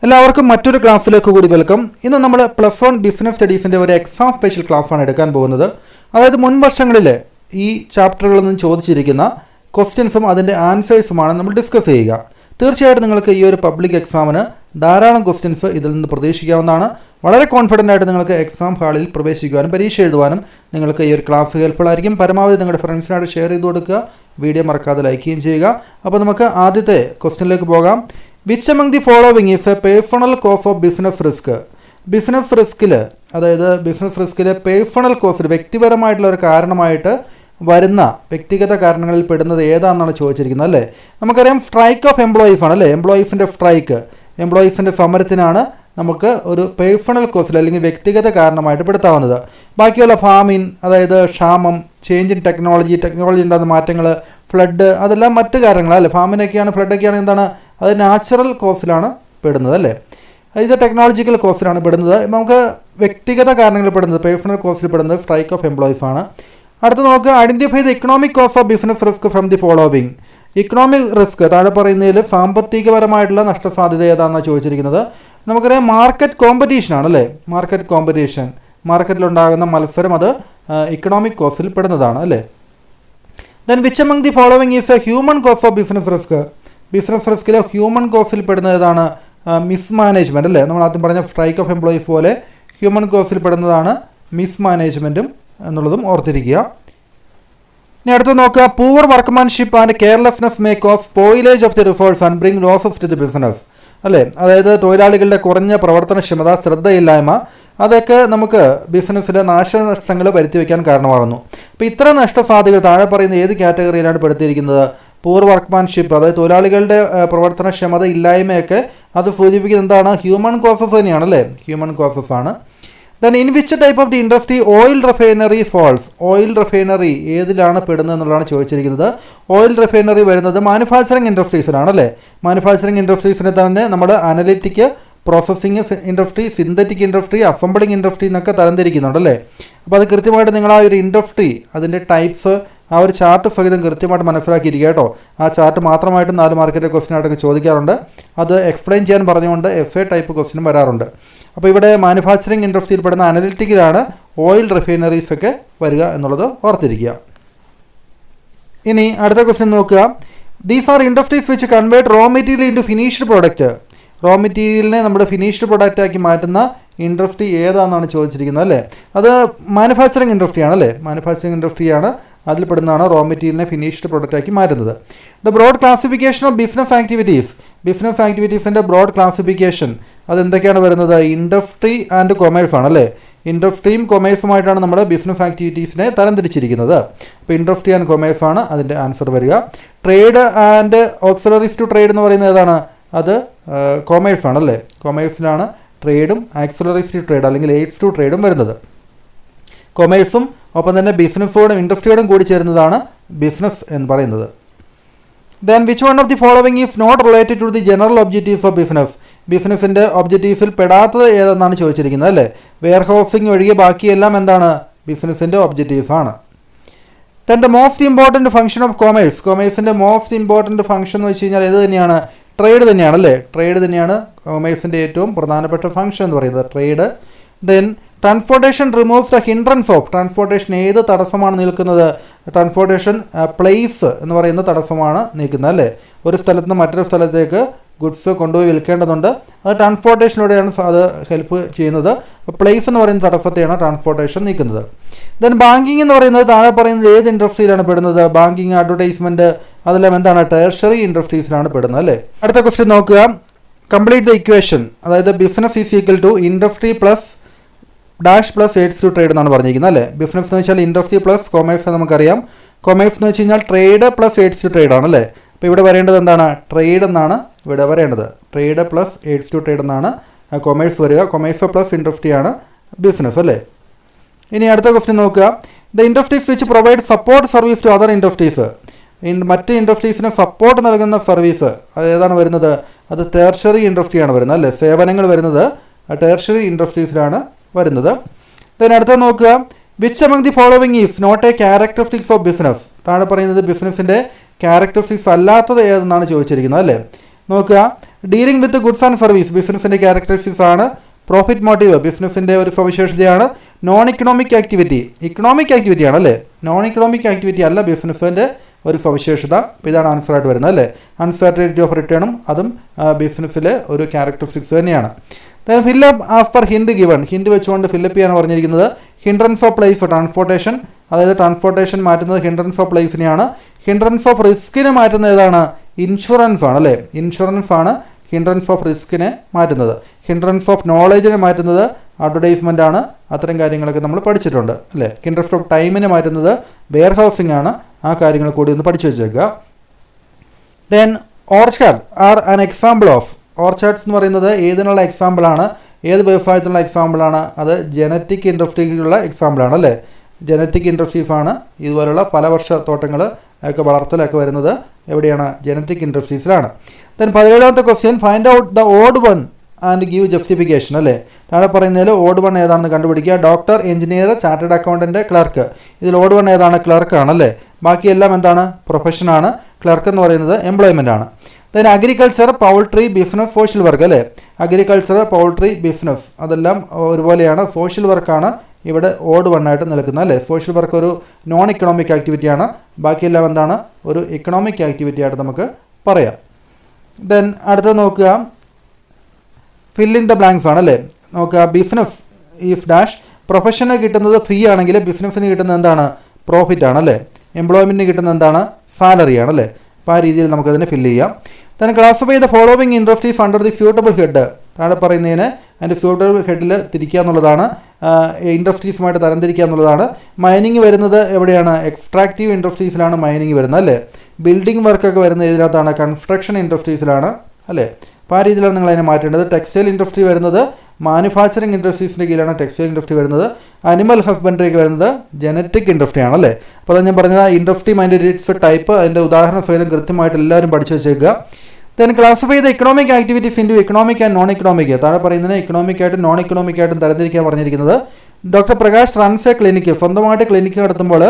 എല്ലാവർക്കും മറ്റൊരു ക്ലാസ്സിലേക്ക് കൂടി വെൽക്കം. ഇന്ന് നമ്മൾ +1 ബിസിനസ് സ്റ്റഡീസിൻ്റെ ഒരു എക്സാം സ്പെഷ്യൽ ക്ലാസ്സാണ് എടുക്കാൻ പോകുന്നത്. അതായത് മുൻ വർഷങ്ങളിൽ ഈ ചാപ്റ്ററുകളിൽ നിന്ന് ചോദിച്ചിരിക്കുന്ന ക്വസ്റ്റ്യൻസും അതിൻ്റെ ആൻസേഴ്സുമാണ് നമ്മൾ ഡിസ്കസ് ചെയ്യുക. തീർച്ചയായിട്ടും നിങ്ങൾക്ക് ഈ ഒരു പബ്ലിക് എക്സാമിന് ധാരാളം ക്വസ്റ്റ്യൻസ് ഇതിൽ നിന്ന് പ്രതീക്ഷിക്കാവുന്നതാണ്. വളരെ കോൺഫിഡൻ്റ് ആയിട്ട് നിങ്ങൾക്ക് എക്സാം ഹാളിൽ പ്രവേശിക്കുവാനും പരീക്ഷ എഴുതുവാനും നിങ്ങൾക്ക് ഈ ഒരു ക്ലാസ് ഹെൽപ്ഫുൾ ആയിരിക്കും. പരമാവധി നിങ്ങളുടെ ഫ്രണ്ട്സിനായിട്ട് ഷെയർ ചെയ്ത് കൊടുക്കുക. വീഡിയോ മറക്കാതെ ലൈക്ക് ചെയ്യുകയും ചെയ്യുക. അപ്പോൾ നമുക്ക് ആദ്യത്തെ ക്വസ്റ്റ്യനിലേക്ക് പോകാം. Which among the following is a personal cause of business risk? Business റിസ്കിൽ, അതായത് ബിസിനസ് റിസ്കിലെ പേഴ്സണൽ കോസിൽ വ്യക്തിപരമായിട്ടുള്ള ഒരു കാരണമായിട്ട് വരുന്ന വ്യക്തിഗത കാരണങ്ങളിൽ പെടുന്നത് ഏതാണെന്നാണ് ചോദിച്ചിരിക്കുന്നത് അല്ലേ. നമുക്കറിയാം സ്ട്രൈക്ക് ഓഫ് എംപ്ലോയീസ് ആണ് അല്ലേ. എംപ്ലോയീസിൻ്റെ സ്ട്രൈക്ക്, എംപ്ലോയീസിൻ്റെ സമരത്തിനാണ് നമുക്ക് ഒരു പേഴ്സണൽ കോസിൽ അല്ലെങ്കിൽ വ്യക്തിഗത കാരണമായിട്ട് പെടുത്താവുന്നത്. ബാക്കിയുള്ള ഫാമിൻ, അതായത് ക്ഷാമം, ചേഞ്ച് ഇൻ ടെക്നോളജി ഉണ്ടാകുന്ന മാറ്റങ്ങൾ, ഫ്ലഡ്, അതെല്ലാം മറ്റ് കാരണങ്ങളല്ലേ. ഫാമിനൊക്കെയാണ്, ഫ്ലഡൊക്കെയാണ് എന്താണ്, അത് നാച്ചുറൽ കോസിലാണ് പെടുന്നത് അല്ലേ. ഇത് ടെക്നോളജിക്കൽ കോസിലാണ് പെടുന്നത്. നമുക്ക് വ്യക്തിഗത കാരണങ്ങളിൽ പെടുന്നത്, പേഴ്സണൽ കോസിൽ പെടുന്നത് സ്ട്രൈക്ക് ഓഫ് എംപ്ലോയീസ് ആണ്. അടുത്ത് നോക്കുക, identify the economic cause of business risk from the following. Economic risk താഴെ പറയുന്നതിൽ സാമ്പത്തികപരമായിട്ടുള്ള നഷ്ടസാധ്യത ഏതാണെന്നാണ് ചോദിച്ചിരിക്കുന്നത്. നമുക്കറിയാം മാർക്കറ്റ് കോമ്പറ്റീഷൻ ആണല്ലേ. മാർക്കറ്റ് കോമ്പറ്റീഷൻ, മാർക്കറ്റിലുണ്ടാകുന്ന മത്സരം, അത് ഇക്കണോമിക് കോസിൽ പെടുന്നതാണ് അല്ലേ. Then which among the following is a human cause of business risk. Business റിസ്കിലെ ഹ്യൂമൻ കോസിൽ പെടുന്നത് ഏതാണ്? മിസ്മാനേജ്മെൻറ്റ് അല്ലേ. നമ്മൾ ആദ്യം പറഞ്ഞ സ്ട്രൈക്ക് ഓഫ് എംപ്ലോയീസ് പോലെ ഹ്യൂമൻ കോസിൽ പെടുന്നതാണ് മിസ്മാനേജ്മെൻറ്റും എന്നുള്ളതും ഓർത്തിരിക്കുക. ഇനി അടുത്ത് നോക്കുക, poor workmanship and carelessness may cause spoilage of the resource and bring losses to the business അല്ലേ. അതായത് തൊഴിലാളികളുടെ കുറഞ്ഞ പ്രവർത്തനക്ഷമത, ശ്രദ്ധയില്ലായ്മ, അതൊക്കെ നമുക്ക് ബിസിനസ്സിലെ നാശനഷ്ടങ്ങൾ വരുത്തി വയ്ക്കാൻ കാരണമാകുന്നു. അപ്പോൾ ഇത്ര നഷ്ടസാധ്യതകൾ താഴെ പറയുന്ന ഏത് കാറ്റഗറിയിലാണ് പെടുത്തിയിരിക്കുന്നത്? പൂർ വർക്ക്മാൻഷിപ്പ്, അതായത് തൊഴിലാളികളുടെ പ്രവർത്തനക്ഷമത ഇല്ലായ്മയൊക്കെ അത് സൂചിപ്പിക്കുന്നത് എന്താണ്? ഹ്യൂമൻ കോസസ് തന്നെയാണല്ലേ, ഹ്യൂമൻ കോസസ് ആണ്. Then in which type of the industry oil refinery falls. Oil refinery ഏതിലാണ് പെടുന്നത് എന്നുള്ളതാണ് ചോദിച്ചിരിക്കുന്നത്. ഓയിൽ റിഫൈനറി വരുന്നത് മാനുഫാക്ചറിങ് ഇൻഡസ്ട്രീസിലാണല്ലേ. മാനുഫാക്ചറിങ് ഇൻഡസ്ട്രീസിനെ തന്നെ നമ്മൾ analytic, processing industry, synthetic industry, assembling industry എന്നൊക്കെ തരംതിരിക്കുന്നുണ്ടല്ലേ. അപ്പോൾ അത് കൃത്യമായിട്ട് നിങ്ങൾ ആ ഒരു ഇൻഡസ്ട്രി, അതിൻ്റെ ടൈപ്സ്, ആ ഒരു ചാർട്ട് സഹിതം കൃത്യമായിട്ട് മനസ്സിലാക്കിയിരിക്കുക കേട്ടോ. ആ ചാർട്ട് മാത്രമായിട്ട് 4 മാർക്കിൻ്റെ ക്വസ്റ്റ്യനായിട്ടൊക്കെ ചോദിക്കാറുണ്ട്. അത് എക്സ്പ്ലെയിൻ ചെയ്യാൻ പറഞ്ഞുകൊണ്ട് എസ്എ ടൈപ്പ് ക്വസ്റ്റ്യനും വരാറുണ്ട്. അപ്പോൾ ഇവിടെ മാനുഫാക്ചറിങ് ഇൻഡസ്ട്രിയിൽ പെടുന്ന അനലിറ്റിക്കിലാണ് ഓയിൽ റിഫൈനറീസ് ഒക്കെ വരിക എന്നുള്ളത് ഓർത്തിരിക്കുക. ഇനി അടുത്ത ക്വസ്റ്റ്യൻ നോക്കുക. These are industries which convert raw material into finished product. Raw മെറ്റീരിയലിനെ നമ്മുടെ ഫിനിഷ്ഡ് പ്രൊഡക്റ്റാക്കി മാറ്റുന്ന ഇൻഡസ്ട്രി ഏതാണെന്നാണ് ചോദിച്ചിരിക്കുന്നത് അല്ലേ. അത് മാനുഫാക്ചറിങ് ഇൻഡസ്ട്രിയാണ് അല്ലേ. മാനുഫാക്ചറിങ് ഇൻഡസ്ട്രിയാണ്, അതിൽപ്പെടുന്നതാണ് റോ മെറ്റീരിയലിനെ ഫിനിഷ്ഡ് പ്രൊഡക്റ്റാക്കി മാറ്റുന്നത്. The broad classification of business activities. Business ആക്ടിവിറ്റീസിൻ്റെ ബ്രോഡ് ക്ലാസിഫിക്കേഷൻ അതെന്തൊക്കെയാണ് വരുന്നത്? ഇൻഡസ്ട്രി ആൻഡ് കൊമേഴ്സ് ആണല്ലേ. ഇൻഡസ്ട്രിയും കൊമേഴ്സുമായിട്ടാണ് നമ്മുടെ ബിസിനസ് ആക്ടിവിറ്റീസിനെ തരംതിരിച്ചിരിക്കുന്നത്. അപ്പോൾ ഇൻഡസ്ട്രി ആൻഡ് കൊമേഴ്സ് ആണ് അതിൻ്റെ ആൻസർ വരിക. Trade and auxiliaries to trade എന്ന് പറയുന്നത് ഏതാണ്? അത് കൊമേഴ്സ് ആണല്ലേ. കൊമേഴ്സിലാണ് ട്രേഡും ആക്സിലറീസ് ടു ട്രേഡ് അല്ലെങ്കിൽ എയ്ഡ്സ് ടു ട്രേഡും വരുന്നത്. കൊമേഴ്സും ഒപ്പം തന്നെ ബിസിനസ്സോടും ഇൻഡസ്ട്രിയോടും കൂടി ചേരുന്നതാണ് ബിസിനസ് എന്ന് പറയുന്നത്. Then which one of the following is not related to the general objectives of business. ബിസിനസ്സിൻ്റെ ഒബ്ജക്റ്റീവ്സിൽ പെടാത്തത് ഏതെന്നാണ് ചോദിച്ചിരിക്കുന്നത് അല്ലേ. വെയർ ഹൗസിംഗ് ഒഴികെ ബാക്കിയെല്ലാം എന്താണ്? ബിസിനസ്സിൻ്റെ ഒബ്ജക്റ്റീവ്സ് ആണ്. Then the most important function of commerce. കൊമേഴ്സിൻ്റെ മോസ്റ്റ് ഇമ്പോർട്ടൻറ്റ് ഫംഗ്ഷൻ എന്ന് വെച്ച് കഴിഞ്ഞാൽ ഏത് തന്നെയാണ്? ട്രേഡ് തന്നെയാണല്ലേ. ട്രേഡ് തന്നെയാണ് കൊമേഴ്സിൻ്റെ ഏറ്റവും പ്രധാനപ്പെട്ട ഫംഗ്ഷൻ എന്ന് പറയുന്നത്, trade. Then transportation removes the hindrance of. Transportation ഏത് തടസ്സമാണ് നിൽക്കുന്നത്? ട്രാൻസ്പോർട്ടേഷൻ പ്ലേസ് എന്ന് പറയുന്ന തടസ്സമാണ് നീക്കുന്നത് അല്ലേ. ഒരു സ്ഥലത്ത് നിന്ന് മറ്റൊരു സ്ഥലത്തേക്ക് ഗുഡ്സ് കൊണ്ടുപോയി വിൽക്കേണ്ടതുണ്ട്. അത് ട്രാൻസ്പോർട്ടേഷനിലൂടെയാണ് അത് ഹെൽപ്പ് ചെയ്യുന്നത്. പ്ലേസ് എന്ന് പറയുന്ന തടസ്സത്തെയാണ് ട്രാൻസ്പോർട്ടേഷൻ നീക്കുന്നത്. ദെൻ ബാങ്കിങ് എന്ന് പറയുന്നത് താഴെ പറയുന്നത് ഏത് ഇൻഡസ്ട്രിയിലാണ് പെടുന്നത്? ബാങ്കിങ്, അഡ്വർടൈസ്മെൻറ്റ്, അതെല്ലാം എന്താണ്? ടെർഷറി ഇൻഡസ്ട്രീസിലാണ് പെടുന്നത് അല്ലേ. അടുത്ത ക്വസ്റ്റ്യൻ നോക്കുക. Complete the equation. അതായത് business is equal to industry plus dash plus aids to trade എന്നാണ് പറഞ്ഞിരിക്കുന്നത് അല്ലേ. ബിസിനസ് എന്ന് വെച്ചാൽ ഇൻഡസ്ട്രി പ്ലസ് കൊമേഴ്സ് നമുക്കറിയാം. കൊമേഴ്സ് എന്ന് വെച്ച് കഴിഞ്ഞാൽ trade plus aids to trade ആണല്ലേ. അപ്പോൾ ഇവിടെ വരേണ്ടത് എന്താണ്? ട്രേഡ് എന്നാണ് ഇവിടെ വരേണ്ടത്. Trade plus aids to trade എന്നാണ് കൊമേഴ്സ് വരിക. കൊമേഴ്സ് പ്ലസ് ഇൻഡസ്ട്രിയാണ് ബിസിനസ് അല്ലേ. ഇനി അടുത്ത ക്വസ്റ്റ്യൻ നോക്കുക. The industries which provide support service to other industries. മറ്റ് ഇൻഡസ്ട്രീസിന് സപ്പോർട്ട് നൽകുന്ന സർവീസ് അത് ഏതാണ് വരുന്നത്? അത് ടെർഷറി ഇൻഡസ്ട്രിയാണ് വരുന്നത് അല്ലേ. സേവനങ്ങൾ വരുന്നത് ടെർഷറി ഇൻഡസ്ട്രീസിലാണ് വരുന്നത്. ദെൻ അടുത്ത നോക്കുക. Which among the following is not a characteristics of business. താഴെ പറയുന്നത് ബിസിനസ്സിൻ്റെ ക്യാരക്ടറിസ്റ്റിക്സ് അല്ലാത്തത് ഏതെന്നാണ് ചോദിച്ചിരിക്കുന്നത് അല്ലേ. നോക്കുക. Dealing with goods and service ബിസിനസിൻ്റെ ക്യാരക്ടറിസ്റ്റിക്സ് ആണ്. പ്രോഫിറ്റ് മോട്ടീവ് ബിസിനസിൻ്റെ ഒരു സവിശേഷതയാണ്. Non economic activity economic activity ആണല്ലേ, നോൺ ഇക്കണോമിക് ആക്ടിവിറ്റി അല്ല ബിസിനസിൻ്റെ ഒരു സവിശേഷത. അപ്പോൾ ഇതാണ് ആൻസറായിട്ട് വരുന്നത് അല്ലേ. അൺസർട്ടനിറ്റി ഓഫ് റിട്ടേണും അതും ബിസിനസ്സിലെ ഒരു ക്യാരക്ടറിസ്റ്റിക്സ് തന്നെയാണ്. Then fill up as per hint given, hint വെച്ചുകൊണ്ട് ഫില്ലപ്പ് ചെയ്യാൻ പറഞ്ഞിരിക്കുന്നത്. ഹിൻഡ്രൻസ് ഓഫ് പ്ലേസ് ട്രാൻസ്പോർട്ടേഷൻ, അതായത് ട്രാൻസ്പോർട്ടേഷൻ മാറ്റുന്നത് ഹിൻഡ്രൻസ് ഓഫ് പ്ലേസിനെയാണ്. ഹിൻഡ്രൻസ് ഓഫ് റിസ്കിനെ മാറ്റുന്നത് ഏതാണ്? ഇൻഷുറൻസ് ആണ് അല്ലേ, ഇൻഷുറൻസ് ആണ് ഹിൻഡ്രൻസ് ഓഫ് റിസ്കിനെ മാറ്റുന്നത്. ഹിൻഡ്രൻസ് ഓഫ് നോളേജിനെ മാറ്റുന്നത് അഡ്വർടൈസ്മെൻ്റ് ആണ്. അത്തരം കാര്യങ്ങളൊക്കെ നമ്മൾ പഠിച്ചിട്ടുണ്ട് അല്ലേ. ഹിൻഡ്രൻസ് ഓഫ് ടൈമിനെ മാറ്റുന്നത് വെയർ ഹൗസിംഗ് ആണ്. ആ കാര്യങ്ങൾ കൂടി ഒന്ന് പഠിച്ചു വെച്ചേക്കുക. Then orchard are an example of, orchards എന്ന് പറയുന്നത് ഏതിനുള്ള എക്സാമ്പിളാണ്, ഏത് വ്യവസായത്തിനുള്ള എക്സാമ്പിളാണ്? അത് ജനറ്റിക് ഇൻഡസ്ട്രിയിലുള്ള എക്സാമ്പിളാണ് അല്ലേ. ജനറ്റിക് ഇൻഡസ്ട്രീസാണ് ഇതുപോലുള്ള പല വർഷ തോട്ടങ്ങൾ ഒക്കെ വളർത്തലൊക്കെ വരുന്നത് എവിടെയാണ്? ജനറ്റിക് ഇൻഡസ്ട്രീസിലാണ്. ദെൻ 17ാമത്തെ question, find out the odd one and give justification അല്ലേ. താഴെ പറയുന്നതിൽ ഓഡ് വൺ ഏതാണെന്ന് കണ്ടുപിടിക്കുക. Doctor, engineer, chartered accountant, clerk. ഇതിൽ ഓഡ് വൺ ഏതാണ്? ക്ലർക്കാണല്ലേ. ബാക്കിയെല്ലാം എന്താണ്? പ്രൊഫഷനാണ്. ക്ലർക്ക് എന്ന് പറയുന്നത് എംപ്ലോയ്മെൻ്റ് ആണ്. Then agriculture, poultry, business, social work അല്ലേ. അഗ്രികൾച്ചർ, പൗൾട്രി, ബിസിനസ് അതെല്ലാം ഒരുപോലെയാണ്. സോഷ്യൽ വർക്കാണ് ഇവിടെ ഓഡ് വണ്ണായിട്ട് നിൽക്കുന്നത് അല്ലേ. സോഷ്യൽ വർക്ക് ഒരു നോൺ ഇക്കണോമിക് ആക്ടിവിറ്റിയാണ്. ബാക്കിയെല്ലാം എന്താണ്? ഒരു ഇക്കണോമിക് ആക്ടിവിറ്റി ആയിട്ട് നമുക്ക് പറയാം. ദെൻ അടുത്തത് നോക്കുക, ഫിൽ ഇൻ ദ ബ്ലാങ്ക്സ് ആണല്ലേ. നോക്കുക, ബിസിനസ് ഈസ് ഡാഷ്. പ്രൊഫഷന് കിട്ടുന്നത് ഫീ ആണെങ്കിൽ ബിസിനസ്സിന് കിട്ടുന്നത് എന്താണ്? പ്രോഫിറ്റ് ആണല്ലേ. എംപ്ലോയ്മെൻറ്റിന് കിട്ടുന്നത് എന്താണ്? സാലറി ആണല്ലേ. അപ്പോൾ ആ രീതിയിൽ നമുക്കതിനെ ഫില്ല് ചെയ്യാം. then classify the following industries under the suitable head. താഴെ പറയുന്നതിന് അതിൻ്റെ സ്യൂട്ടബിൾ ഹെഡിൽ തിരിക്കുക എന്നുള്ളതാണ്. ഇൻഡസ്ട്രീസുമായിട്ട് തരംതിരിക്കുക എന്നുള്ളതാണ്. മൈനിങ് വരുന്നത് എവിടെയാണ്? എക്സ്ട്രാക്റ്റീവ് ഇൻഡസ്ട്രീസിലാണ് മൈനിങ് വരുന്നത് അല്ലേ. ബിൽഡിംഗ് വർക്കൊക്കെ വരുന്നത് ഇതിനകത്താണ്? കൺസ്ട്രക്ഷൻ ഇൻഡസ്ട്രീസിലാണ് അല്ലേ. അപ്പോൾ ആ രീതിയിലാണ് നിങ്ങൾ അതിനെ മാറ്റേണ്ടത്. ടെക്സ്റ്റൈൽ ഇൻഡസ്ട്രി വരുന്നത് മാനുഫാക്ചറിങ് ഇൻഡസ്ട്രീസിൻ്റെ കീഴിലാണ് ടെക്സ്റ്റൈൽ ഇൻഡസ്ട്രി വരുന്നത്. അനിമൽ ഹസ്ബൻഡറിക്ക് വരുന്നത് ജനറ്റിക് ഇൻഡസ്ട്രി ആണല്ലേ. അപ്പോൾ അത് ഞാൻ പറഞ്ഞത് ഇൻഡസ്ട്രി മൈൻഡ് ഇറ്റ്സ് ടൈപ്പ്, അതിൻ്റെ ഉദാഹരണ സഹിതം കൃത്യമായിട്ട് എല്ലാവരും പഠിച്ചു വെച്ചേക്കുക. Then classify the economic activities into economic and non economic. താഴെ പറയുന്നതിന് ഇക്കണോമിക് ആയിട്ടും നോൺ ഇക്കണോമിക് ആയിട്ടും തരംതിരിക്കാൻ പറഞ്ഞിരിക്കുന്നത്. Doctor Prakash runs a clinic. സ്വന്തമായിട്ട് ക്ലിനിക്ക് നടത്തുമ്പോൾ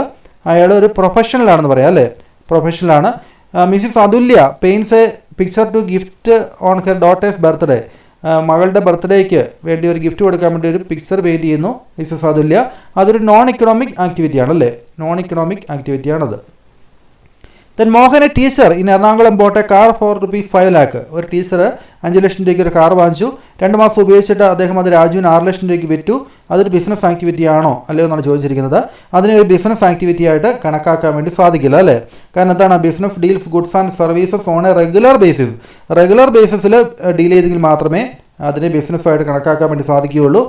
അയാൾ ഒരു പ്രൊഫഷണലാണെന്ന് പറയാം അല്ലേ, പ്രൊഫഷണലാണ്. Mrs Athulya paints a picture to gift on her daughter's birthday. മകളുടെ ബർത്ത്ഡേക്ക് വേണ്ടി ഒരു ഗിഫ്റ്റ് കൊടുക്കാൻ വേണ്ടി ഒരു പിക്ചർ പെയിൻറ്റ് ചെയ്യുന്നു മിസ്സിസ് അതുല്യ. അതൊരു നോൺ ഇക്കണോമിക് ആക്ടിവിറ്റി ആണല്ലേ, നോൺ ഇക്കണോമിക് ആക്ടിവിറ്റിയാണത്. Then Mohan a teacher in Ernakulam bought a car for ₹5 lakh. ഒരു ടീച്ചർ 5 ലക്ഷം രൂപയ്ക്ക് ഒരു കാർ വാങ്ങിച്ചു. 2 മാസം ഉപയോഗിച്ചിട്ട് അദ്ദേഹം അത് രാജുവിന് 6 ലക്ഷം രൂപയ്ക്ക് വിറ്റു. അതൊരു ബിസിനസ് ആക്ടിവിറ്റി ആണോ അല്ലയോ എന്നാണ് ചോദിച്ചിരിക്കുന്നത്. അതിനെ ഒരു ബിസിനസ് ആക്ടിവിറ്റി ആയിട്ട് കണക്കാക്കാൻ വേണ്ടി സാധിക്കില്ല അല്ലേ. കാരണം എന്താണ്? Business deals goods and services on a regular basis. Regular ബേസിസിൽ ഡീൽ ചെയ്തെങ്കിൽ മാത്രമേ അതിനെ ബിസിനസ്സായിട്ട് കണക്കാക്കാൻ വേണ്ടി സാധിക്കുകയുള്ളൂ.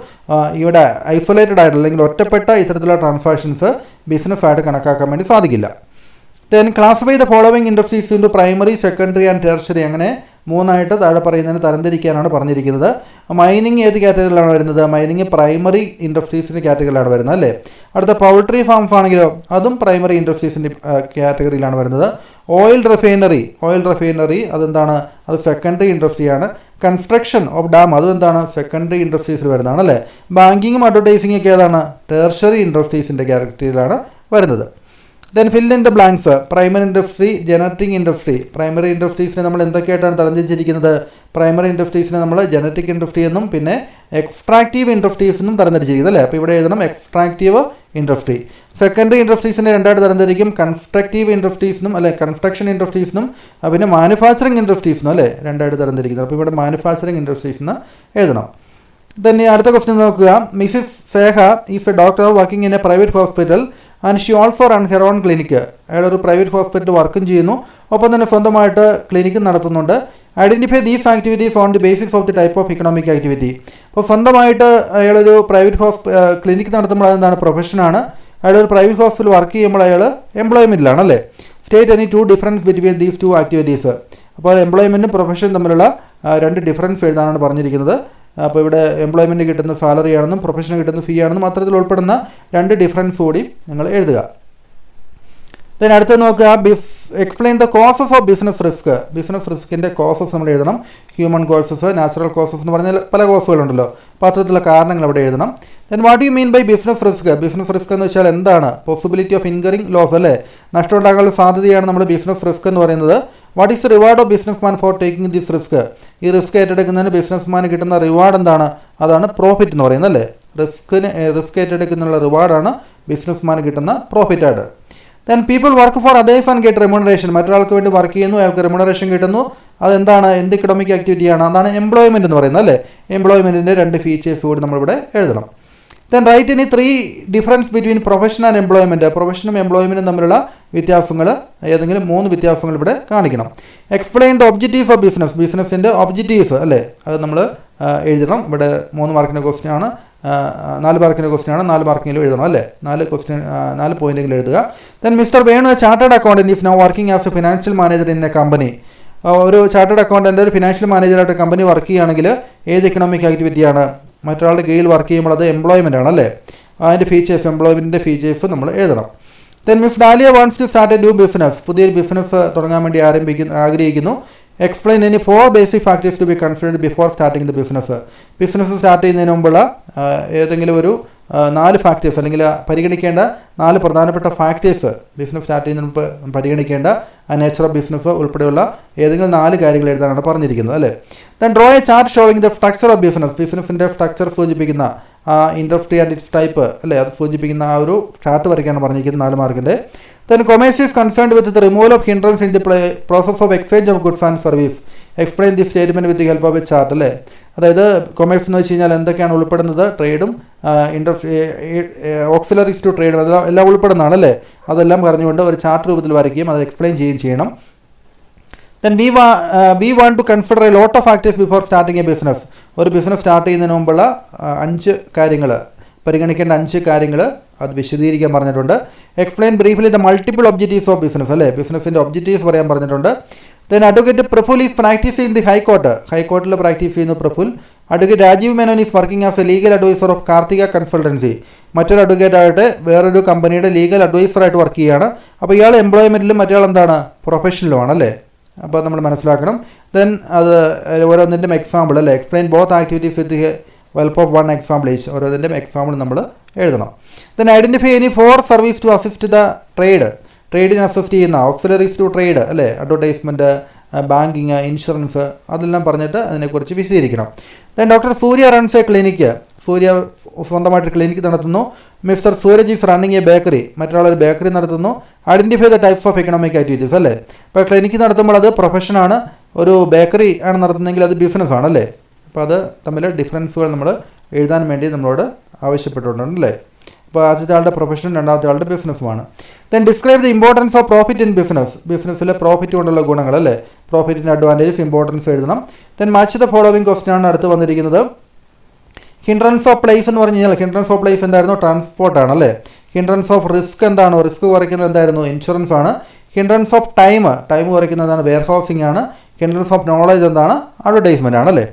ഇവിടെ ഐസൊലേറ്റഡ് ആയിട്ട് അല്ലെങ്കിൽ ഒറ്റപ്പെട്ട ഇത്തരത്തിലുള്ള ട്രാൻസാക്ഷൻസ് ബിസിനസ്സായിട്ട് കണക്കാക്കാൻ വേണ്ടി സാധിക്കില്ല. Then classify the following industries into primary, secondary and tertiary. അങ്ങനെ 3 തഴ പറയുന്നതിന് തരംതിരിക്കാനാണ് പറഞ്ഞിരിക്കുന്നത്. മൈനിങ് ഏത് കാറ്റഗറിയിലാണ് വരുന്നത്? മൈനിങ് പ്രൈമറി ഇൻഡസ്ട്രീസിൻ്റെ കാറ്റഗറിയിലാണ് വരുന്നത് അല്ലേ. അടുത്ത പൗൾട്രി ഫാംസ് ആണെങ്കിലോ അതും പ്രൈമറി ഇൻഡസ്ട്രീസിൻ്റെ കാറ്റഗറിയിലാണ് വരുന്നത്. ഓയിൽ റിഫൈനറി അതെന്താണ്? അത് സെക്കൻഡറി ഇൻഡസ്ട്രിയാണ്. കൺസ്ട്രക്ഷൻ ഓഫ് ഡാം അതും എന്താണ്? സെക്കൻഡറി ഇൻഡസ്ട്രീസിൽ വരുന്നതാണ് അല്ലേ. ബാങ്കിങ്ങും അഡ്വർടൈസിംഗ് ഒക്കെ ഏതാണ്? ടെർഷറി ഇൻഡസ്ട്രീസിൻ്റെ കാറ്റഗറിയിലാണ് വരുന്നത്. Then fill in the blanks. Primary industry, genetic industry. Primary ഇൻഡസ്ട്രീസിനെ നമ്മൾ എന്തൊക്കെയായിട്ടാണ് തരംതിരിച്ചിരിക്കുന്നത്? പ്രൈമറി ഇൻഡസ്ട്രീസിനെ നമ്മൾ ജനറ്റിക് ഇൻഡസ്ട്രി എന്നും പിന്നെ എക്സ്ട്രാക്റ്റീവ് ഇൻഡസ്ട്രീസ് എന്നും തരംതിരിച്ചിരിക്കുന്നത് അല്ലേ. അപ്പോൾ ഇവിടെ എഴുതണം എക്സ്ട്രാക്റ്റീവ് ഇൻഡസ്ട്രി. സെക്കൻഡറി ഇൻഡസ്ട്രീസിനെ 2 തരംതിരിക്കും. കൺസ്ട്രക്റ്റീവ് ഇൻഡസ്ട്രീസിനും അല്ലെ കൺസ്ട്രക്ഷൻ ഇൻഡസ്ട്രീസിനും പിന്നെ മാനുഫാക്ചറിങ് ഇൻഡസ്ട്രീസിനും അല്ലേ 2 തരംതിരിക്കുന്നത്. അപ്പോൾ ഇവിടെ മാനുഫാക്ചറിങ് ഇൻഡസ്ട്രീസിന് എഴുതണം. ദെൻ അടുത്ത ക്വസ്റ്റ്യൻ നോക്കുക. Mrs സേഹ is A doctor working in A private hospital and she also run her own clinic. അയാളൊരു പ്രൈവറ്റ് ഹോസ്പിറ്റൽ വർക്കും ചെയ്യുന്നു, ഒപ്പം തന്നെ സ്വന്തമായിട്ട് ക്ലിനിക്കും നടത്തുന്നുണ്ട്. Identify these activities on the basis of the type of economic activity. അപ്പോൾ സ്വന്തമായിട്ട് അയാളൊരു പ്രൈവറ്റ് ക്ലിനിക്ക് നടത്തുമ്പോൾ അതെന്താണ്? പ്രൊഫഷനാണ്. അയാളൊരു പ്രൈവറ്റ് ഹോസ്പിറ്റൽ വർക്ക് ചെയ്യുമ്പോൾ അയാൾ എംപ്ലോയ്മെൻറ്റിലാണ് അല്ലേ. State any 2 difference between these 2 activities. അപ്പോൾ എംപ്ലോയ്മെൻറ്റും പ്രൊഫഷനും തമ്മിലുള്ള 2 ഡിഫറൻസ് എഴുതാനാണ് പറഞ്ഞിരിക്കുന്നത്. അപ്പോൾ ഇവിടെ എംപ്ലോയ്മെൻറ്റ് കിട്ടുന്ന സാലറി ആണെന്നും പ്രൊഫഷന് കിട്ടുന്ന ഫീ ആണെന്നും അത്തരത്തിൽ ഉൾപ്പെടുന്ന 2 ഡിഫറൻസ് കൂടി നിങ്ങൾ എഴുതുക. ദെൻ അടുത്ത് നോക്കുക. Explain the causes of business risk. Business റിസ്കിൻ്റെ കോസസ് നമ്മൾ എഴുതണം. ഹ്യൂമൻ കോസസ്, നാച്ചുറൽ കോസസ് എന്ന് പറഞ്ഞാൽ പല കോസുകളുണ്ടല്ലോ. അപ്പോൾ അത്തരത്തിലുള്ള കാരണങ്ങൾ അവിടെ എഴുതണം. Then what you mean by business risk? Business risk എന്ന് വെച്ചാൽ എന്താണ്? പോസിബിലിറ്റി ഓഫ് ഇൻകറിങ് ലോസ് അല്ലേ. നഷ്ടം ഉണ്ടാകാനുള്ള സാധ്യതയാണ് നമ്മൾ ബിസിനസ് റിസ്ക് എന്ന് പറയുന്നത്. What is the reward of businessman four taking this risk? ഈ റിസ്ക് ഏറ്റെടുക്കുന്നതിന് ബിസിനസ്മാന് കിട്ടുന്ന റിവാർഡ് എന്താണ്? അതാണ് പ്രോഫിറ്റ് എന്ന് പറയുന്നത് അല്ലേ. റിസ്ക് ഏറ്റെടുക്കുന്നതിനുള്ള റിവാർഡാണ് ബിസിനസ്മാന് കിട്ടുന്ന പ്രോഫിറ്റായിട്ട്. Then people work for others and get remuneration. മറ്റൊരാൾക്ക് വേണ്ടി വർക്ക് ചെയ്യുന്നു, അയാൾക്ക് റെമ്യൂണറേഷൻ കിട്ടുന്നു. അതെന്താണ്? എന്ത് ഇക്കണോമിക് ആക്ടിവിറ്റിയാണ്? അതാണ് എംപ്ലോയ്മെൻറ്റ് എന്ന് പറയുന്നത് അല്ലേ. എംപ്ലോയ്മെൻറ്റിൻ്റെ 2 ഫീച്ചേഴ്സ് കൂടി നമ്മളിവിടെ എഴുതണം. ദെൻ റൈറ്റ് ഇനി 3 difference between profession and employment. പ്രൊഫഷനും എംപ്ലോയ്മെൻറ്റും തമ്മിലുള്ള വ്യത്യാസങ്ങൾ, ഏതെങ്കിലും 3 വ്യത്യാസങ്ങൾ ഇവിടെ കാണിക്കണം. Explain the objectives of business. ബിസിനസ്സിൻ്റെ ഒബ്ജക്റ്റീവ്സ് അല്ലേ, അത് നമ്മൾ എഴുതണം. ഇവിടെ 3 മാർക്കിൻ്റെ ക്വസ്റ്റ്യൻ ആണ്, 4 മാർക്കിൻ്റെ ക്വസ്റ്റ്യൻ ആണ്, 4 മാർക്കിലും എഴുതണം അല്ലേ. 4 പോയിന്റുകൾ എഴുതുക. Then mister Venu chartered accountant is now working as A financial manager in A company. ഒരു ചാർട്ടേഡ് അക്കൗണ്ടൻ്റ് ഒരു ഫിനാൻഷ്യൽ മാനേജറായിട്ട് കമ്പനി വർക്ക് ചെയ്യുകയാണെങ്കിൽ ഏത് എക്കണോമിക് ആക്ടിവിറ്റിയാണ്? മറ്റൊരാളുടെ കീഴിൽ വർക്ക് ചെയ്യുമ്പോൾ അത് എംപ്ലോയ്മെൻ്റ് ആണ് അല്ലേ. അതിൻ്റെ ഫീച്ചേഴ്സ്, എംപ്ലോയ്മെൻറ്റിൻ്റെ ഫീച്ചേഴ്സ് നമ്മൾ എഴുതണം. Then miss Dalia wants to start a new business. പുതിയൊരു ബിസിനസ് തുടങ്ങാൻ വേണ്ടി ആഗ്രഹിക്കുന്നു. Explain any 4 basic factors to be considered before starting the business. Business start ചെയ്യുന്നതിന് മുമ്പുള്ള ഏതെങ്കിലും ഒരു 4 ഫാക്ടേഴ്സ് അല്ലെങ്കിൽ പരിഗണിക്കേണ്ട 4 പ്രധാനപ്പെട്ട ഫാക്ടേഴ്സ്, ബിസിനസ് സ്റ്റാർട്ട് ചെയ്യുന്നതിന് മുമ്പ് പരിഗണിക്കേണ്ട നേച്ചർ ഓഫ് ബിസിനസ് ഉൾപ്പെടെയുള്ള ഏതെങ്കിലും 4 കാര്യങ്ങൾ എഴുതാനാണ് പറഞ്ഞിരിക്കുന്നത് അല്ലേ. Then draw a chart showing the structure of business. ബിസിനസിൻ്റെ സ്ട്രക്ചർ സൂചിപ്പിക്കുന്ന ഇൻഡസ്ട്രി ആൻഡ് ഇറ്റ്സ് ടൈപ്പ് അല്ലേ, അത് സൂചിപ്പിക്കുന്ന ആ ഒരു ചാർട്ട് വരയ്ക്കാനാണ് പറഞ്ഞിരിക്കുന്നത് 4 മാർക്കിൻ്റെ. Then commerce is concerned with the removal of hindrance in the process of exchange of goods and service. Explain this statement with the help of a chart അല്ലേ. അതായത് commerce എന്ന് വെച്ച് കഴിഞ്ഞാൽ എന്തൊക്കെയാണ് ഉൾപ്പെടുന്നത്? ട്രേഡും ഇൻഡസ്ട്രി, ഓക്സിലറീസ് ടു ട്രേഡ്, അതെല്ലാം ഉൾപ്പെടുന്നതാണ് അല്ലേ. അതെല്ലാം പറഞ്ഞുകൊണ്ട് ഒരു ചാർട്ട് രൂപത്തിൽ വരയ്ക്കുകയും അത് എക്സ്പ്ലെയിൻ ചെയ്യുകയും ചെയ്യണം. Then we want to consider a lot of factors before starting a business. ഒരു ബിസിനസ് സ്റ്റാർട്ട് ചെയ്യുന്നതിന് മുമ്പുള്ള 5 കാര്യങ്ങൾ, പരിഗണിക്കേണ്ട 5 കാര്യങ്ങൾ അത് വിശദീകരിക്കാൻ പറഞ്ഞിട്ടുണ്ട്. Explain briefly the multiple objectives of business അല്ലേ, ബിസിനസിൻ്റെ ഒബ്ജക്റ്റീവ്സ് പറയാൻ പറഞ്ഞിട്ടുണ്ട്. Then advocate Praful is practice in the ഹൈക്കോർട്ടിൽ പ്രാക്ടീസ് ചെയ്യുന്നു Praful. Advocate Rajeev Menon is working as a legal adviser of Karthika consultancy. മറ്റൊരു അഡ്വക്കേറ്റായിട്ട് വേറൊരു കമ്പനിയുടെ ലീഗൽ അഡ്വൈസറായിട്ട് വർക്ക് ചെയ്യുകയാണ്. അപ്പോൾ ഇയാൾ എംപ്ലോയ്മെൻറ്റിലും മറ്റൊരാൾ എന്താണ്? പ്രൊഫഷനിലുമാണ് അല്ലേ. അപ്പോൾ നമ്മൾ മനസ്സിലാക്കണം. ദെൻ അത് ഓരോന്നിൻ്റെയും എക്സാമ്പിൾ അല്ലേ, explain both activities with help of 1 example each. ഓരോന്നിൻ്റെയും എക്സാമ്പിൾ നമ്മൾ എഴുതണം. Then identify any 4 service to assist the ട്രേഡിന് അസിസ്റ്റ് ചെയ്യുന്ന ഓക്സിലറീസ് ടു ട്രേഡ് അല്ലേ, അഡ്വർടൈസ്മെൻറ്റ്, ബാങ്കിങ്, ഇൻഷുറൻസ്, അതെല്ലാം പറഞ്ഞിട്ട് അതിനെക്കുറിച്ച് വിശദീകരിക്കണം. Then doctor Surya runs a clinic. Surya സ്വന്തമായിട്ട് ക്ലിനിക്ക് നടത്തുന്നു. Mr Suraj is running a bakery. മറ്റൊരാളൊരു ബേക്കറി നടത്തുന്നു. Identify the types of economic activities അല്ലേ. ഇപ്പോൾ ക്ലിനിക്ക് നടത്തുമ്പോൾ അത് പ്രൊഫഷനാണ്, ഒരു ബേക്കറി ആണ് നടത്തുന്നതെങ്കിൽ അത് ബിസിനസ്സാണ് അല്ലേ. അപ്പോൾ അത് തമ്മിൽ ഡിഫറൻസുകൾ നമ്മൾ എഴുതാൻ വേണ്ടി നമ്മളോട് ആവശ്യപ്പെട്ടിട്ടുണ്ട് അല്ലേ. അപ്പോൾ ആദ്യത്തെ ആളുടെ പ്രൊഫഷനും രണ്ടാമത്തെ ആളുടെ ബിസിനസ്സുമാണ്. Then describe the importance of profit in business. ബിസിനസ്സിലെ പ്രോഫിറ്റ് കൊണ്ടുള്ള ഗുണങ്ങൾ അല്ലേ, പ്രോഫിറ്റിൻ്റെ അഡ്വാൻറ്റേജസ്, ഇമ്പോർട്ടൻസ് എഴുതണം. Then match the following question ആണ് അടുത്ത് വന്നിരിക്കുന്നത്. ഹിൻഡ്രൻസ് ഓഫ് പ്ലേസ് എന്ന് പറഞ്ഞു കഴിഞ്ഞാൽ ഹിൻഡ്രൻസ് ഓഫ് പ്ലേസ് എന്തായിരുന്നു? ട്രാൻസ്പോർട്ടാണ് അല്ലേ. ഹിൻഡ്രൻസ് ഓഫ് റിസ്ക് എന്താണ്? റിസ്ക് കുറയ്ക്കുന്നത് എന്തായിരുന്നു? ഇൻഷുറൻസ് ആണ്. ഹിൻഡ്രൻസ് ഓഫ് ടൈം കുറയ്ക്കുന്നതാണ് വെയർ ഹൗസിംഗ് ആണ്. ഹിൻഡ്രൻസ് ഓഫ് നോളജ് എന്താണ്? അഡ്വർടൈസ്മെൻ്റ് ആണ് അല്ലേ.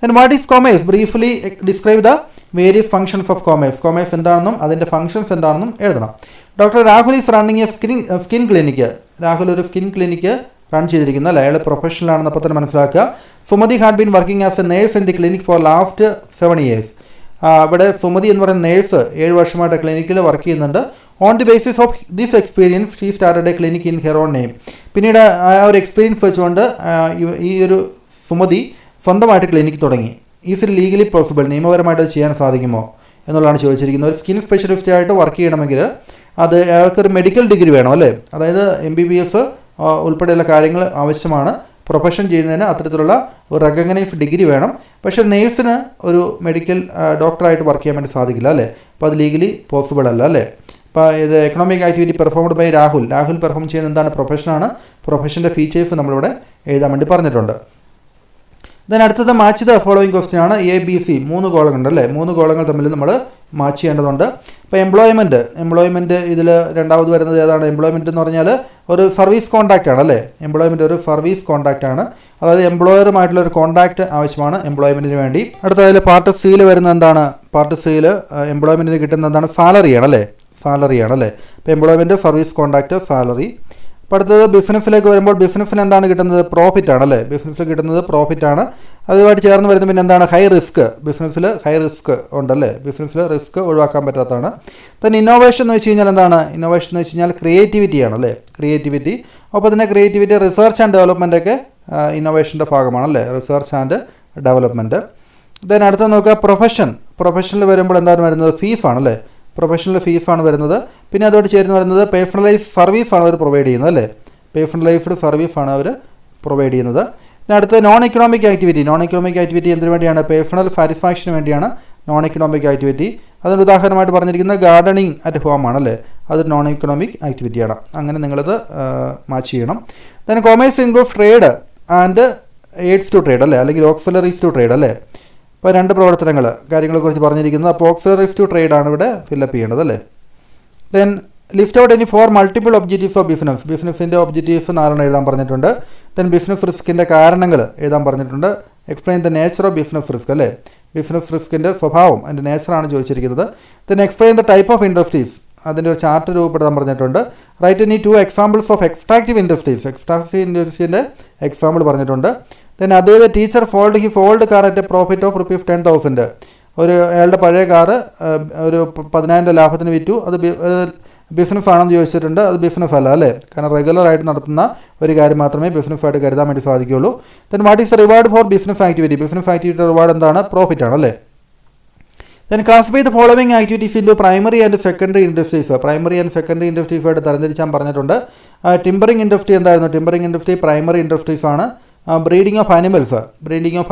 Then what is commerce? Briefly describe the various functions of commerce. Commerce എന്താണെന്നും അതിൻ്റെ ഫംഗ്ഷൻസ് എന്താണെന്നും എഴുതണം. Doctor Rahul is running a skin clinic. Rahul ഒരു സ്കിൻ ക്ലിനിക്ക് റൺ ചെയ്തിരിക്കുന്നത് അല്ലേ, അയാൾ പ്രൊഫഷണലാണെന്ന് അപ്പോൾ തന്നെ മനസ്സിലാക്കുക. Sumathi had been working as A nurse in the clinic for last 7 years. ഇവിടെ സുമതി എന്ന് പറയുന്ന നേഴ്സ് 7 വർഷമായിട്ട് ക്ലിനിക്കിൽ വർക്ക് ചെയ്യുന്നുണ്ട്. On the basis of this experience she started A clinic in her own name. പിന്നീട് ആ ഒരു എക്സ്പീരിയൻസ് വെച്ചുകൊണ്ട് ഈ ഒരു സുമതി സ്വന്തമായിട്ട് ക്ലിനിക്ക് തുടങ്ങി. Is it legally possible? നിയമപരമായിട്ട് അത് ചെയ്യാൻ സാധിക്കുമോ എന്നുള്ളതാണ് ചോദിച്ചിരിക്കുന്നത്. ഒരു സ്കിൻ സ്പെഷ്യലിസ്റ്റ് ആയിട്ട് വർക്ക് ചെയ്യണമെങ്കിൽ അത് അയാൾക്കൊരു മെഡിക്കൽ ഡിഗ്രി വേണം അല്ലേ, അതായത് MBBS ഉൾപ്പെടെയുള്ള കാര്യങ്ങൾ ആവശ്യമാണ്. പ്രൊഫഷൻ ചെയ്യുന്നതിന് അത്തരത്തിലുള്ള ഒരു റെക്കഗ്നൈസ്ഡ് ഡിഗ്രി വേണം. പക്ഷേ നേഴ്സിന് ഒരു മെഡിക്കൽ ഡോക്ടറായിട്ട് വർക്ക് ചെയ്യാൻ വേണ്ടി സാധിക്കില്ല അല്ലേ. അപ്പോൾ അത് ലീഗലി പോസിബിൾ അല്ല അല്ലേ. അപ്പോൾ ഇത് economic activity performed by Rahul perform ചെയ്യുന്ന എന്താണ്? പ്രൊഫഷനാണ്. പ്രൊഫഷൻ്റെ ഫീച്ചേഴ്സ് നമ്മളിവിടെ എഴുതാൻ വേണ്ടി പറഞ്ഞിട്ടുണ്ട്. ദെൻ അടുത്തത് മാച്ച് ദ ഫോളോയിങ് ക്വസ്റ്റ്യൻ ആണ്. ABC 3 കോളങ്ങളുണ്ട് അല്ലേ, 3 കോളങ്ങൾ തമ്മിൽ നമ്മൾ മാച്ച് ചെയ്യേണ്ടതുണ്ട്. ഇപ്പോൾ എംപ്ലോയ്മെൻറ്റ് ഇതിൽ രണ്ടാമത് വരുന്നത് ഏതാണ്? എംപ്ലോയ്മെൻറ്റ് എന്ന് പറഞ്ഞാൽ ഒരു സർവീസ് കോൺട്രാക്റ്റ് ആണ് അല്ലേ. എംപ്ലോയ്മെൻറ്റ് ഒരു സർവീസ് കോൺട്രാക്റ്റ് ആണ്, അതായത് എംപ്ലോയറുമായിട്ടുള്ള ഒരു കോൺട്രാക്റ്റ് ആവശ്യമാണ് എംപ്ലോയ്മെൻറ്റിന് വേണ്ടി. അടുത്തതിൽ പാർട്ട് സിയിൽ വരുന്നത് എന്താണ്? പാർട്ട് സിയിൽ എംപ്ലോയ്മെൻറ്റിന് കിട്ടുന്ന എന്താണ്? സാലറിയാണ് അല്ലേ. അപ്പോൾ എംപ്ലോയ്മെൻറ്റ്, സർവീസ് കോൺട്രാക്റ്റ്, സാലറി. അപ്പോൾ അടുത്തത് ബിസിനസ്സിലേക്ക് വരുമ്പോൾ ബിസിനസ്സിന് എന്താണ് കിട്ടുന്നത്? പ്രോഫിറ്റ് ആണ് അല്ലേ. ബിസിനസ്സിൽ കിട്ടുന്നത് പ്രോഫിറ്റ് ആണ്. അതുമായിട്ട് ചേർന്ന് വരുന്ന പിന്നെ എന്താണ് ഹൈ റിസ്ക്, ബിസിനസ്സിൽ ഹൈ റിസ്ക് ഉണ്ടല്ലേ, ബിസിനസ്സിൽ റിസ്ക് ഒഴിവാക്കാൻ പറ്റാത്തതാണ്. തന്നെ ഇന്നോവേഷൻ എന്ന് വെച്ച് കഴിഞ്ഞാൽ എന്താണ്, ഇന്നോവേഷൻ എന്ന് വെച്ച് കഴിഞ്ഞാൽ ക്രിയേറ്റിവിറ്റിയാണ് അല്ലേ, ക്രിയേറ്റിവിറ്റി. അപ്പോൾ തന്നെ ക്രിയേറ്റിവിറ്റി, റിസർച്ച് ആൻഡ് ഡെവലപ്മെൻ്റ് ഒക്കെ ഇന്നോവേഷൻ്റെ ഭാഗമാണല്ലേ, റിസർച്ച് ആൻഡ് ഡെവലപ്മെൻറ്റ്. ദെൻ അടുത്ത നോക്കുക പ്രൊഫഷനിൽ വരുമ്പോൾ എന്താണ് വരുന്നത്, ഫീസാണല്ലേ, പ്രൊഫഷണൽ ഫീസാണ് വരുന്നത്. പിന്നെ അതോട് ചേർന്ന് വരുന്നത് പേഴ്സണലൈസ്ഡ് സർവീസാണ് അവർ പ്രൊവൈഡ് ചെയ്യുന്നത് അല്ലേ, പേഴ്സണലൈസ്ഡ് സർവീസാണ് അവർ പ്രൊവൈഡ് ചെയ്യുന്നത്. പിന്നെ അടുത്ത നോൺ എക്കണോമിക് ആക്ടിവിറ്റി എന്തിനു വേണ്ടിയാണ്, പേഴ്സണൽ സാറ്റിസ്ഫാക്ഷന് വേണ്ടിയാണ് നോൺ എക്കണോമിക് ആക്ടിവിറ്റി. അതിന് ഉദാഹരണമായിട്ട് പറഞ്ഞിരിക്കുന്നത് ഗാർഡനിങ് അറ്റ് ഹോം ആണല്ലേ, അത് നോൺ എക്കണോമിക് ആക്ടിവിറ്റിയാണ്. അങ്ങനെ നിങ്ങളത് മാച്ച് ചെയ്യണം. Then commerce includes trade and aids to trade അല്ലേ, അല്ലെങ്കിൽ ഓക്സിലറീസ് ടു ട്രേഡ് അല്ലേ. ഇപ്പോൾ 2 കാര്യങ്ങളെക്കുറിച്ച് പറഞ്ഞിരിക്കുന്നത്. അപ്പോൾ ഓക്സിലറീസ് ടു ട്രേഡ് ആണ് ഇവിടെ ഫില്ലപ്പ് ചെയ്യേണ്ടത് അല്ലേ. Then list out any 4 multiple objectives of ബിസിനസ്സിൻ്റെ ഒബ്ജക്റ്റീവ്സ് 4 എഴുതാൻ പറഞ്ഞിട്ടുണ്ട്. ദെൻ ബിസിനസ് റിസ്കിൻ്റെ കാരണങ്ങൾ എഴുതാൻ പറഞ്ഞിട്ടുണ്ട്. Explain the nature of business risk അല്ലേ, ബിസിനസ് റിസ്കിൻ്റെ സ്വഭാവം, അതിൻ്റെ നേച്ചറാണ് ചോദിച്ചിരിക്കുന്നത്. Then explain the type of industries, അതിൻ്റെ ഒരു ചാർട്ട് രൂപപ്പെടുത്താൻ പറഞ്ഞിട്ടുണ്ട്. Write any 2 examples of extractive ഇൻഡസ്ട്രീസിൻ്റെ എക്സാമ്പിൾ പറഞ്ഞിട്ടുണ്ട്. ദെൻ അതുപോലെ teacher sold his old car at a profit of ₹10,000. അയാളുടെ പഴയ കാറ് ഒരു 10,000 ലാഭത്തിന് വിറ്റു. അത് ബിസിനസ് ആണെന്ന് ചോദിച്ചിട്ടുണ്ട്. അത് ബിസിനസ് അല്ല അല്ലേ, കാരണം റെഗുലറായിട്ട് നടത്തുന്ന ഒരു കാര്യം മാത്രമേ ബിസിനസ്സായിട്ട് കരുതാൻ വേണ്ടി സാധിക്കുകയുള്ളൂ. Then what is the reward for business ആക്ടിവിറ്റിയുടെ റിവാർഡ് എന്താണ്, പ്രോഫിറ്റ് ആണ് അല്ലേ. Then classify the following activities in primary and secondary ഇൻഡസ്ട്രീസായിട്ട് തരംതിരിച്ചാൻ പറഞ്ഞിട്ടുണ്ട്. ടിമ്പറിംഗ് ഇൻഡസ്ട്രി എന്തായിരുന്നു, ടിമ്പറിംഗ് ഇൻഡസ്ട്രി പ്രൈമറി ഇൻഡസ്ട്രീസ് ആണ്. ബ്രീഡിംഗ് ഓഫ്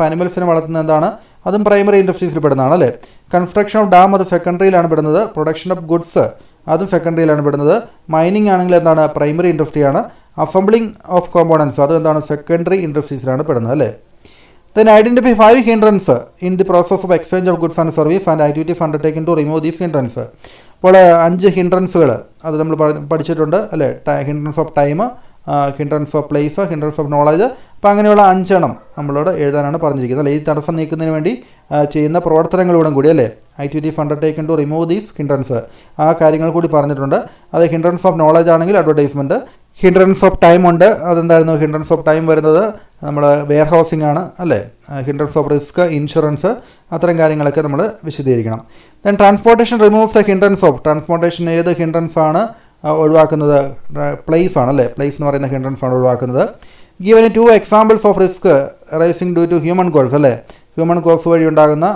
ആനിമൽസിനെ വളർത്തുന്നത് എന്താണ്, അതും പ്രൈമറി ഇൻഡസ്ട്രീസിൽ പെടുന്നതാണ് അല്ലേ. കൺസ്ട്രക്ഷൻ ഓഫ് ഡാം അത് സെക്കൻഡറിയിലാണ് പെടുന്നത്. പ്രൊഡക്ഷൻ ഓഫ് ഗുഡ്സ് അതും സെക്കൻഡറിയിലാണ് പെടുന്നത്. മൈനിങ് ആണെങ്കിൽ എന്താണ്, പ്രൈമറി ഇൻഡസ്ട്രിയാണ്. അസംബ്ലിംഗ് ഓഫ് കോമ്പോണൻസ് അത് എന്താണ്, സെക്കൻഡറി ഇൻഡസ്ട്രീസിലാണ് പെടുന്നത് അല്ലേ. Then identify 5 hindrances in the process of exchange of goods and service and activities undertaken to remove these hindrances. അപ്പോൾ 5 ഹിൻഡ്രൻസുകൾ അത് നമ്മൾ പഠിച്ചിട്ടുണ്ട് അല്ലേ. Hindrance of time, hindrances of place, hindrances of knowledge. അപ്പോൾ അങ്ങനെയുള്ള 5 എണ്ണം നമ്മളോട് എഴുതാനാണ് പറഞ്ഞിരിക്കുന്നത് അല്ലേ. ഈ തടസ്സം നീക്കുന്നതിന് വേണ്ടി ചെയ്യുന്ന പ്രവർത്തനങ്ങളോടും കൂടി അല്ലേ, activities undertaken to remove these hindrances, ആ കാര്യങ്ങൾ കൂടി പറഞ്ഞിട്ടുണ്ട്. അത് ഹിൻഡ്രൻസ് ഓഫ് നോളജ് ആണെങ്കിൽ അഡ്വർടൈസ്മെൻറ്റ്. ഹിൻഡ്രൻസ് ഓഫ് ടൈം ഉണ്ട്, അതെന്തായിരുന്നു, ഹിൻഡ്രൻസ് ഓഫ് ടൈം വരുന്നത് നമ്മൾ വെയർ ഹൗസിംഗ് ആണ് അല്ലേ. ഹിൻഡ്രൻസ് ഓഫ് റിസ്ക്, ഇൻഷുറൻസ്, അത്തരം കാര്യങ്ങളൊക്കെ നമ്മൾ വിശദീകരിക്കണം. Then transportation removes the hindrance of, transportation ഏത് ഹിൻഡ്രൻസ് ആണ് ഒഴിവാക്കുന്നത്, പ്ലേസ് ആണല്ലേ, പ്ലേസ് എന്ന് പറയുന്ന ഹിൻഡ്രൻസ് ആണ് ഒഴിവാക്കുന്നത്. Given 2 examples of risk rising due to human cause അല്ലേ, ഹ്യൂമൻ കോഴ്സ് വഴി ഉണ്ടാകുന്ന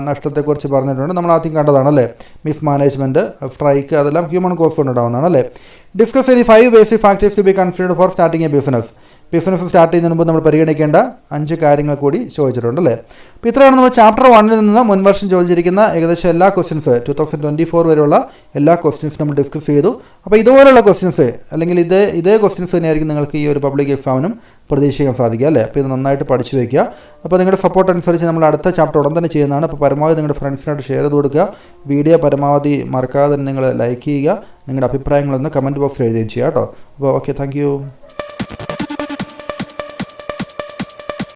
നഷ്ടത്തെക്കുറിച്ച് പറഞ്ഞിട്ടുണ്ട്. നമ്മൾ ആദ്യം കണ്ടതാണല്ലേ, മിസ്മാനേജ്മെൻറ്റ്, സ്ട്രൈക്ക്, അതെല്ലാം ഹ്യൂമൻ കോഴ്സ് കൊണ്ടുണ്ടാകുന്നതാണ് അല്ലേ. Discuss any 5 basic factors to be considered for starting a business start ചെയ്യുന്നതിന് മുമ്പ് നമ്മൾ പരിഗണിക്കേണ്ട 5 കാര്യങ്ങൾ കൂടി ചോദിച്ചിട്ടുണ്ടല്ലേ. അപ്പോൾ ഇത്രയാണ് നമ്മൾ ചാപ്റ്റർ 1 നിന്ന് മുൻവർഷം ചോദിച്ചിരിക്കുന്ന ഏകദേശം എല്ലാ ക്വസ്റ്റ്യൻസ് 2024 വരെയുള്ള എല്ലാ ക്വസ്റ്റ്യൻസ് നമ്മൾ ഡിസ്കസ് ചെയ്തു. അപ്പോൾ ഇതുപോലുള്ള ക്വസ്റ്റ്യൻസ് അല്ലെങ്കിൽ ഇതേ ക്വസ്റ്റ്യൻസ് തന്നെയായിരിക്കും നിങ്ങൾക്ക് ഈ ഒരു പബ്ലിക് എക്സാമിനും പ്രതീക്ഷിക്കാൻ സാധിക്കുക അല്ലേ. അപ്പോൾ ഇത് നന്നായിട്ട് പഠിച്ചു വയ്ക്കുക. അപ്പോൾ നിങ്ങളുടെ സപ്പോർട്ട് അനുസരിച്ച് നമ്മൾ അടുത്ത ചാപ്റ്റർ ഉടൻ തന്നെ ചെയ്യുന്നതാണ്. അപ്പോൾ പരമാവധി നിങ്ങളുടെ ഫ്രണ്ട്സിനായിട്ട് ഷെയർ ചെയ്ത് കൊടുക്കുക. വീഡിയോ പരമാവധി മറക്കാതെ നിങ്ങൾ ലൈക്ക് ചെയ്യുക. നിങ്ങളുടെ അഭിപ്രായങ്ങളൊന്ന് കമൻറ്റ് ബോക്സിൽ എഴുതുകയും ചെയ്യുക കേട്ടോ. അപ്പോൾ ഓക്കെ, താങ്ക് യു.